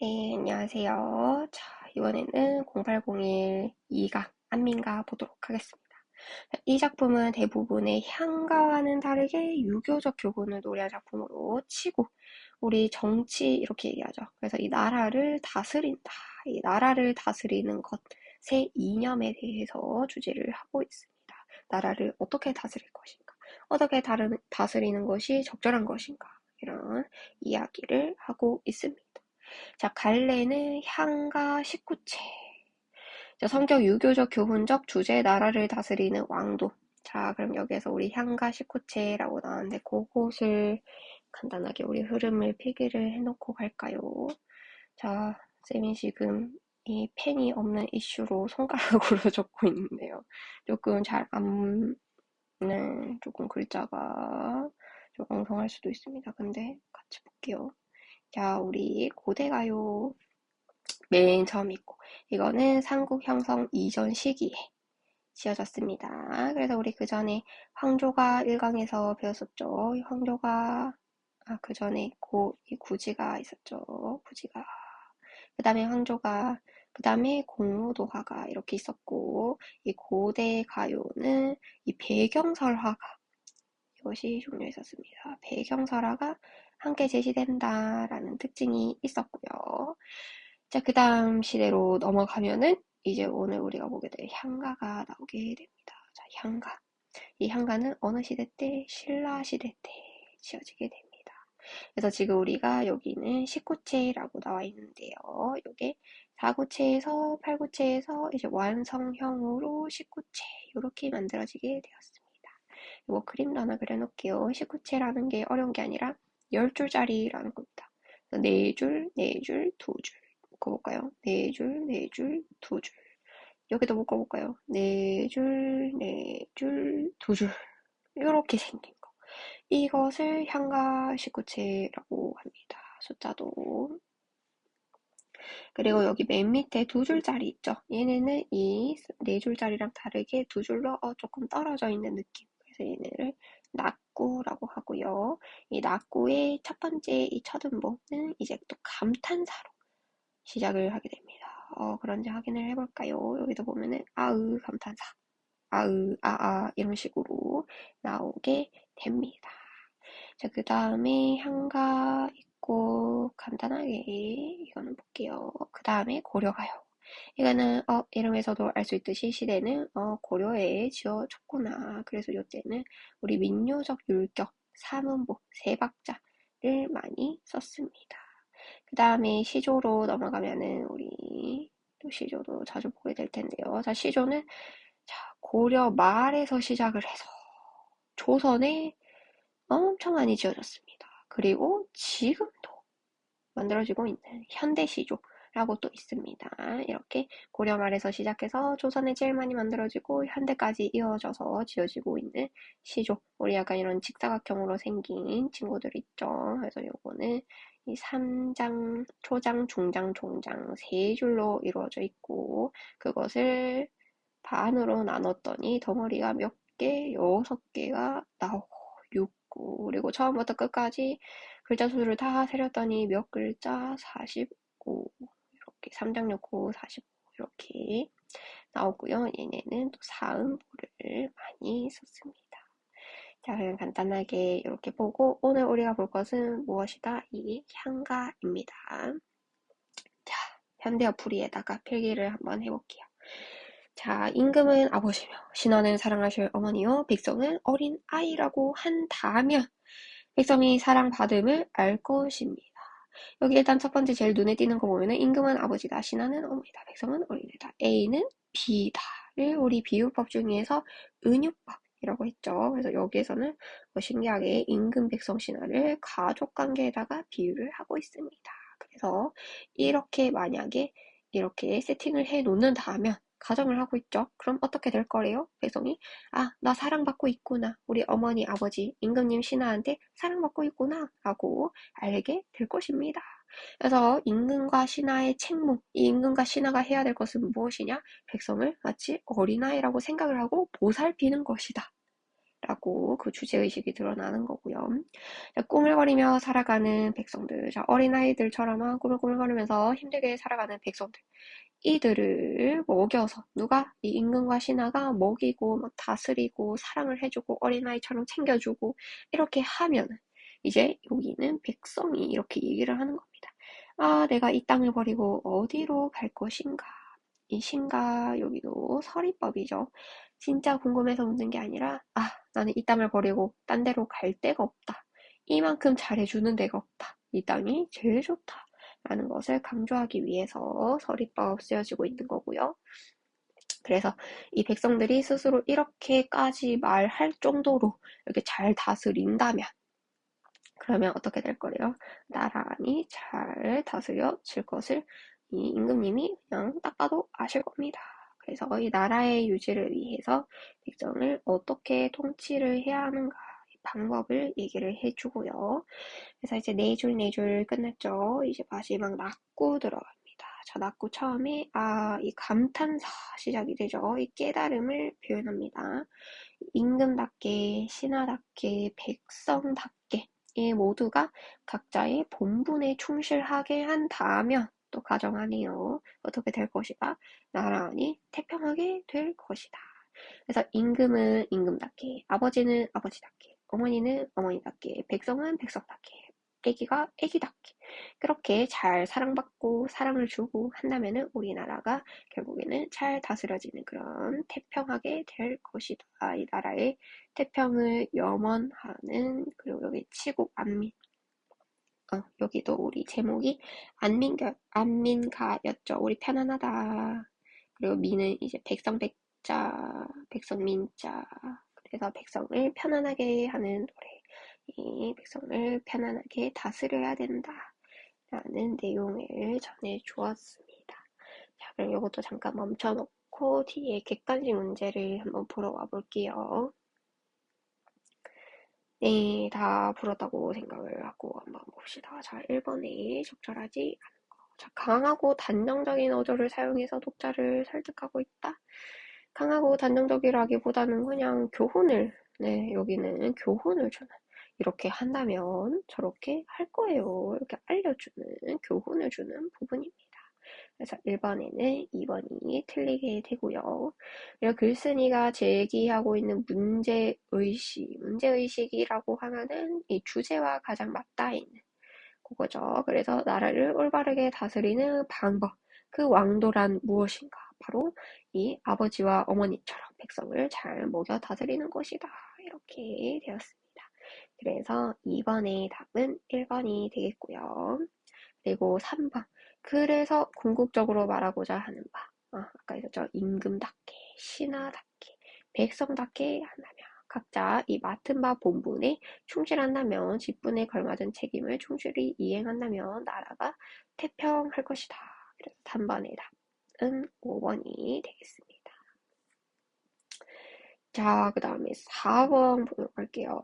네, 안녕하세요. 자, 이번에는 0801 2가 안민가 보도록 하겠습니다. 이 작품은 대부분의 향가와는 다르게 유교적 교훈을 노래한 작품으로 치고 우리 정치 이렇게 얘기하죠. 그래서 이 나라를 다스린다. 이 나라를 다스리는 것의 이념에 대해서 주제를 하고 있습니다. 나라를 어떻게 다스릴 것인가? 어떻게 다스리는 것이 적절한 것인가? 이런 이야기를 하고 있습니다. 자, 갈래는 향가 19채. 자, 성격 유교적 교훈적 주제 나라를 다스리는 왕도. 자, 그럼 여기에서 우리 향가 19채라고 나왔는데 그곳을 간단하게 우리 흐름을 필기를 해놓고 갈까요? 자, 쌤이 지금 이 펜이 없는 이슈로 손가락으로 적고 있는데요. 조금 잘 안, 네, 조금 글자가 좀 엉성할 수도 있습니다. 근데 같이 볼게요. 자, 우리 고대가요. 맨 처음 있고 이거는 삼국 형성 이전 시기에 지어졌습니다. 그래서 우리 그 전에 황조가 1강에서 배웠었죠. 황조가 그 전에 이 구지가 있었죠. 구지가 그 다음에 황조가 그 다음에 공무도화가 이렇게 있었고 이 고대 가요는 이 배경설화가 이것이 종료했었습니다. 배경설화가 함께 제시된다라는 특징이 있었고요. 자, 그 다음 시대로 넘어가면은 이제 오늘 우리가 보게 될 향가가 나오게 됩니다. 자, 향가. 이 향가는 어느 시대 때? 신라 시대 때 지어지게 됩니다. 그래서 지금 우리가 여기는 19채라고 나와 있는데요. 이게 4구체에서 8구체에서 이제 완성형으로 19채 이렇게 만들어지게 되었습니다. 이거 그림도 하나 그려놓을게요. 19채라는 게 어려운 게 아니라 10줄짜리라는 겁니다. 4줄, 4줄, 2줄. 묶어볼까요? 4줄, 4줄, 2줄. 여기도 묶어볼까요? 4줄, 4줄, 2줄. 이렇게 생긴 거. 이것을 향가 19채라고 합니다. 숫자도. 그리고 여기 맨 밑에 2줄짜리 있죠? 얘네는 이 4줄짜리랑 다르게 2줄로 조금 떨어져 있는 느낌. 그래서 얘네를 낙구라고 하고요. 이 낙구의 첫 번째 이 첫 음보는 이제 또 감탄사로 시작을 하게 됩니다. 그런지 확인을 해볼까요? 여기도 보면은 아으 감탄사, 아으 아아 이런 식으로 나오게 됩니다. 자, 그 다음에 향가 있고 간단하게 이거는 볼게요. 그 다음에 고려가요. 이거는 이름에서도 알 수 있듯이 시대는 고려에 지어졌구나. 그래서 이때는 우리 민요적 율격, 삼음보, 세박자를 많이 썼습니다. 그 다음에 시조로 넘어가면은 우리 또 시조도 자주 보게 될 텐데요. 자, 시조는 자, 고려 말에서 시작을 해서 조선에 엄청 많이 지어졌습니다. 그리고 지금도 만들어지고 있는 현대 시조라고 또 있습니다. 이렇게 고려 말에서 시작해서 조선에 제일 많이 만들어지고 현대까지 이어져서 지어지고 있는 시조. 우리 약간 이런 직사각형으로 생긴 친구들 있죠. 그래서 요거는 이 3장, 초장, 중장, 종장 세 줄로 이루어져 있고 그것을 반으로 나눴더니 덩어리가 몇 개? 6개가 나오고 6구 그리고 처음부터 끝까지 글자 수를 다 세렸더니 몇 글자? 45 이렇게 3장 6구 45 이렇게 나오고요. 얘네는 또 사음보를 많이 썼습니다. 자, 그냥 간단하게 이렇게 보고 오늘 우리가 볼 것은 무엇이다? 이 향가입니다. 자, 현대어풀이에다가 필기를 한번 해볼게요. 자, 임금은 아버지며 신하는 사랑하실 어머니요 백성은 어린 아이라고 한다면 백성이 사랑받음을 알 것입니다. 여기 일단 첫 번째 제일 눈에 띄는 거 보면은 임금은 아버지다, 신하는 어머니다, 백성은 어린애다. A는 B다를 우리 비유법 중에서 은유법이라고 했죠. 그래서 여기에서는 신기하게 임금, 백성, 신하를 가족 관계에다가 비유를 하고 있습니다. 그래서 이렇게 만약에 이렇게 세팅을 해 놓는다면 가정을 하고 있죠. 그럼 어떻게 될 거래요? 백성이 나 사랑받고 있구나. 우리 어머니, 아버지, 임금님, 신하한테 사랑받고 있구나 라고 알게 될 것입니다. 그래서 임금과 신하의 책무, 이 임금과 신하가 해야 될 것은 무엇이냐? 백성을 마치 어린아이라고 생각을 하고 보살피는 것이다. 라고 그 주제의식이 드러나는 거고요. 자, 꾸물거리며 살아가는 백성들, 자, 어린아이들처럼 꾸물꾸물거리면서 힘들게 살아가는 백성들, 이들을 먹여서 누가 이 임금과 신하가 먹이고 막 다스리고 사랑을 해주고 어린아이처럼 챙겨주고 이렇게 하면 이제 여기는 백성이 이렇게 얘기를 하는 겁니다. 아, 내가 이 땅을 버리고 어디로 갈 것인가? 이 신가 여기도 서리법이죠. 진짜 궁금해서 묻는 게 아니라 나는 이 땅을 버리고 딴 데로 갈 데가 없다. 이만큼 잘해주는 데가 없다. 이 땅이 제일 좋다. 라는 것을 강조하기 위해서 서리법 쓰여지고 있는 거고요. 그래서 이 백성들이 스스로 이렇게까지 말할 정도로 이렇게 잘 다스린다면 그러면 어떻게 될 거래요? 나란히 잘 다스려질 것을 이 임금님이 그냥 딱 봐도 아실 겁니다. 그래서 이 나라의 유지를 위해서 백성을 어떻게 통치를 해야 하는가 방법을 얘기를 해주고요. 그래서 이제 네 줄 네 줄 끝났죠. 이제 마지막 낙구 들어갑니다. 자, 낙구 처음에 이 감탄사 시작이 되죠. 이 깨달음을 표현합니다. 임금답게, 신하답게, 백성답게 이 모두가 각자의 본분에 충실하게 한다면 또 가정하네요. 어떻게 될 것이다. 나란히 태평하게 될 것이다. 그래서 임금은 임금답게, 아버지는 아버지답게, 어머니는 어머니답게, 백성은 백성답게, 애기가 애기답게 그렇게 잘 사랑받고 사랑을 주고 한다면은 우리나라가 결국에는 잘 다스려지는 그런 태평하게 될 것이다. 이 나라의 태평을 염원하는 그리고 여기 치국 안민 여기도 우리 제목이 안민가였죠. 우리 편안하다. 그리고 민은 이제 백성 백자, 백성 민자. 그래서 백성을 편안하게 하는 노래. 이 백성을 편안하게 다스려야 된다. 라는 내용을 전해 주었습니다. 자, 그럼 이것도 잠깐 멈춰놓고 뒤에 객관식 문제를 한번 보러 와볼게요. 네, 다 풀었다고 생각을 하고 한번 봅시다. 자, 1번에 적절하지 않은 거. 자, 강하고 단정적인 어조를 사용해서 독자를 설득하고 있다. 강하고 단정적이라기보다는 그냥 교훈을, 네, 여기는 교훈을 주는. 이렇게 한다면 저렇게 할 거예요. 이렇게 알려주는, 교훈을 주는 부분입니다. 그래서 1번에는 2번이 틀리게 되고요. 그리고 글쓴이가 제기하고 있는 문제의식이라고 하면은 이 주제와 가장 맞닿아 있는 그거죠. 그래서 나라를 올바르게 다스리는 방법, 그 왕도란 무엇인가? 바로 이 아버지와 어머니처럼 백성을 잘 먹여 다스리는 것이다. 이렇게 되었습니다. 그래서 2번의 답은 1번이 되겠고요. 그리고 3번. 그래서 궁극적으로 말하고자 하는 바. 아까 있었죠. 임금답게, 신하답게, 백성답게 한다면 각자 이 맡은 바 본분에 충실한다면 직분에 걸맞은 책임을 충실히 이행한다면 나라가 태평할 것이다. 그래서 단번의 답은 5번이 되겠습니다. 자, 그 다음에 4번 보도록 할게요.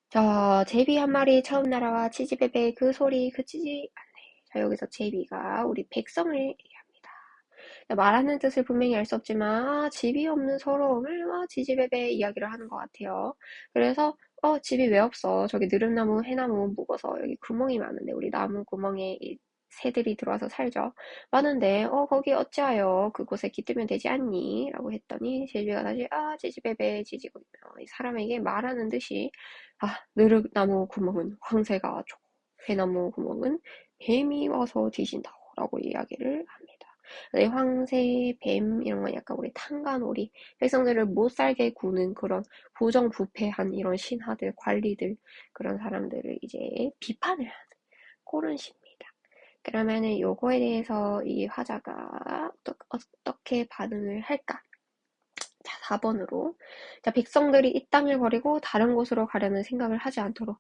자, 제비 한 마리 처음 날아와 치지배배 그 소리 그치지 않네. 자, 여기서 제비가 우리 백성을 얘기합니다. 말하는 뜻을 분명히 알 수 없지만 집이 없는 서러움을 지지배배 이야기를 하는 것 같아요. 그래서 집이 왜 없어? 저기 느릅나무, 해나무 묵어서 여기 구멍이 많은데 우리 나무 구멍에 이 새들이 들어와서 살죠. 많은데 거기 어찌하여 그곳에 깃들면 되지 않니? 라고 했더니 제비가 다시 지지배배 지지고 이 사람에게 말하는 듯이 느릅나무 구멍은 황새가 줘. 해나무 구멍은 뱀이 와서 뒤진다고 라고 이야기를 합니다. 네, 황새, 뱀 이런 건 약간 우리 탕간오리 백성들을 못 살게 구는 그런 부정부패한 이런 신하들, 관리들 그런 사람들을 이제 비판을 하는 그런 시입니다. 그러면은 요거에 대해서 이 화자가 어떻게 반응을 할까? 자, 4번으로. 자, 백성들이 이 땅을 버리고 다른 곳으로 가려는 생각을 하지 않도록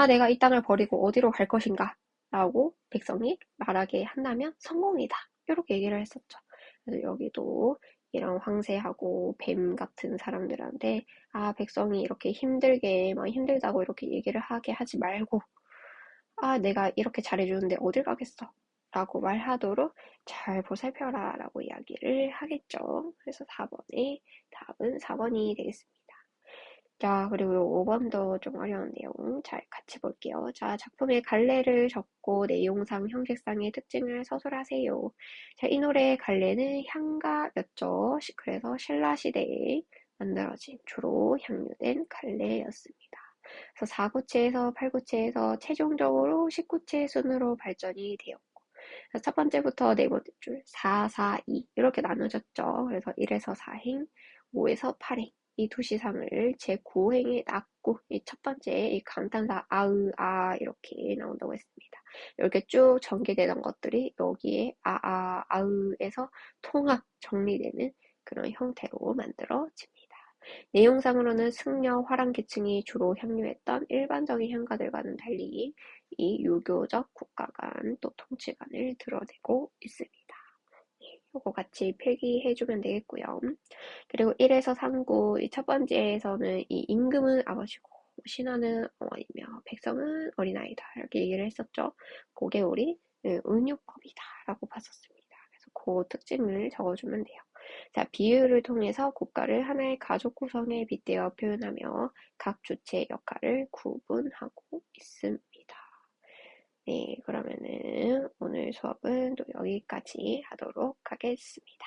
내가 이 땅을 버리고 어디로 갈 것인가? 라고 백성이 말하게 한다면 성공이다. 이렇게 얘기를 했었죠. 그래서 여기도 이런 황새하고 뱀 같은 사람들한테 백성이 이렇게 힘들게 막 힘들다고 이렇게 얘기를 하게 하지 말고 내가 이렇게 잘해주는데 어딜 가겠어? 라고 말하도록 잘 보살펴라 라고 이야기를 하겠죠. 그래서 4번의 답은 4번이 되겠습니다. 자, 그리고 5번도 좀 어려운 내용 잘 같이 볼게요. 자, 작품의 갈래를 적고 내용상, 형식상의 특징을 서술하세요. 자, 이 노래의 갈래는 향가였죠. 그래서 신라 시대에 만들어진 주로 향유된 갈래였습니다. 그래서 4구체에서 8구체에서 최종적으로 19체 순으로 발전이 되었고, 첫 번째부터 네 번째 줄 4, 4, 2 이렇게 나눠졌죠. 그래서 1에서 4행, 5에서 8행 이 도시상을 제9행에 낳고 이 첫 번째 이 감탄사 아으 아 이렇게 나온다고 했습니다. 이렇게 쭉 전개되던 것들이 여기에 아아 아으에서 통합 정리되는 그런 형태로 만들어집니다. 내용상으로는 승려, 화랑 계층이 주로 향유했던 일반적인 향가들과는 달리 이 유교적 국가관 또 통치관을 드러내고 있습니다. 요거 같이 필기해주면 되겠고요. 그리고 1에서 3구, 이 첫 번째에서는 이 임금은 아버지고, 신하는 어머니며, 백성은 어린아이다. 이렇게 얘기를 했었죠. 그게 우리 은유법이다. 라고 봤었습니다. 그래서 그 특징을 적어주면 돼요. 자, 비유를 통해서 국가를 하나의 가족 구성에 빗대어 표현하며 각 주체의 역할을 구분하고 있습니다. 네, 그러면은 오늘 수업은 또 여기까지 하도록 하겠습니다.